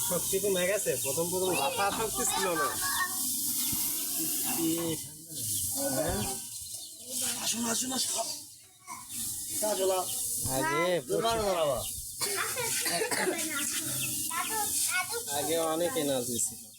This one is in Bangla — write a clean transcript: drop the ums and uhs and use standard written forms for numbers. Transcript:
শক্তি কমে গেছে, প্রথম মাথা শক্তি ছিল না। আগে অনেক এনার্জি ছিল।